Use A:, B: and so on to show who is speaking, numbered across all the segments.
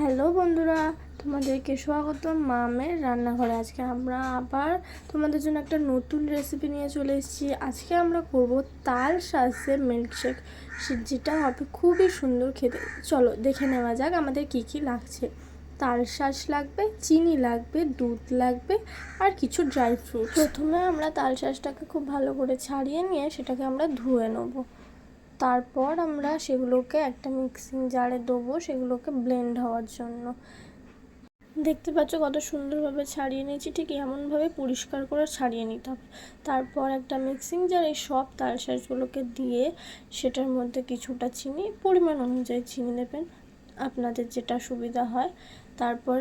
A: Hello বন্ধুরা, তোমাদেরকে স্বাগতম মামের রান্নাঘরে। আজকে আমরা আবার তোমাদের জন্য একটা নতুন রেসিপি নিয়ে চলে এসেছি। আজকে আমরা করব তাল শাঁসের মিল্কশেক, যেটা হবে খুবই সুন্দর খেতে। চলো দেখে নেওয়া যাক আমাদের কি কি লাগছে। তাল শাঁস লাগবে, চিনি লাগবে, দুধ লাগবে আর কিছু ড্রাই ফ্রুট। প্রথমে আমরা তাল শাঁসটাকে খুব ভালো করে ছাড়িয়ে নিয়ে সেটাকে আমরা ধুয়ে নেবো। তারপর আমরা সেগুলোকে একটা মিক্সিং জারে দেবো, সেগুলোকে ব্লেন্ড হওয়ার জন্য। দেখতে পাচ্ছ কত সুন্দরভাবে ছাড়িয়ে নিয়েছি, ঠিক এমনভাবে পরিষ্কার করে ছাড়িয়ে নিতে হবে। তারপর একটা মিক্সিং জারে সব তাল শাঁসগুলোকে দিয়ে সেটার মধ্যে কিছুটা চিনি, পরিমাণ অনুযায়ী চিনি দেবেন, আপনাদের যেটা সুবিধা হয়। তারপর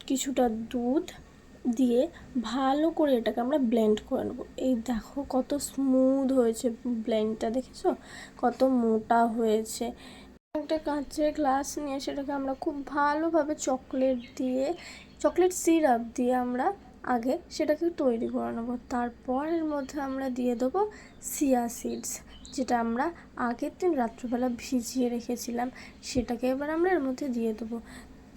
A: কিছুটা দুধ দিয়ে ভালো করে এটাকে আমরা ব্লেন্ড করে নেবো। এই দেখো কত স্মুথ হয়েছে ব্লেন্ডটা, দেখেছো কত মোটা হয়েছে। একটা কাঁচের গ্লাস নিয়ে সেটাকে আমরা খুব ভালোভাবে চকলেট সিরাপ দিয়ে আমরা আগে সেটাকে তৈরি করে নেবো। তারপর এর মধ্যে আমরা দিয়ে দেবো চিয়া সিডস, যেটা আমরা আগের দিন রাত্রিবেলা ভিজিয়ে রেখেছিলাম, সেটাকে এবার আমরা এর মধ্যে দিয়ে দেবো।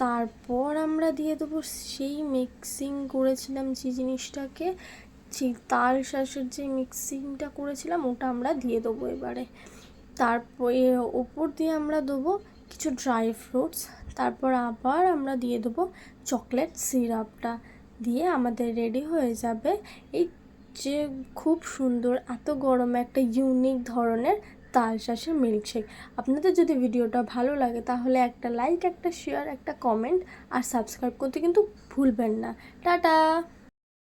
A: তারপর আমরা দিয়ে দেবো সেই মিক্সিং করেছিলাম যে জিনিসটাকে, সেই তাল শাঁসের যে মিক্সিংটা করেছিলাম ওটা আমরা দিয়ে দেবো এবারে। তারপরে ওপর দিয়ে আমরা দেবো কিছু ড্রাই ফ্রুটস। তারপর আবার আমরা দিয়ে দেবো চকলেট সিরাপটা, দিয়ে আমাদের রেডি হয়ে যাবে এই যে খুব সুন্দর এত গরমে একটা ইউনিক ধরনের তাল শাঁসের মিল্কশেক। আপনাদের যদি ভিডিওটা ভালো লাগে তাহলে একটা লাইক, একটা শেয়ার, একটা কমেন্ট আর সাবস্ক্রাইব করতে কিন্তু ভুলবেন না। টাটা।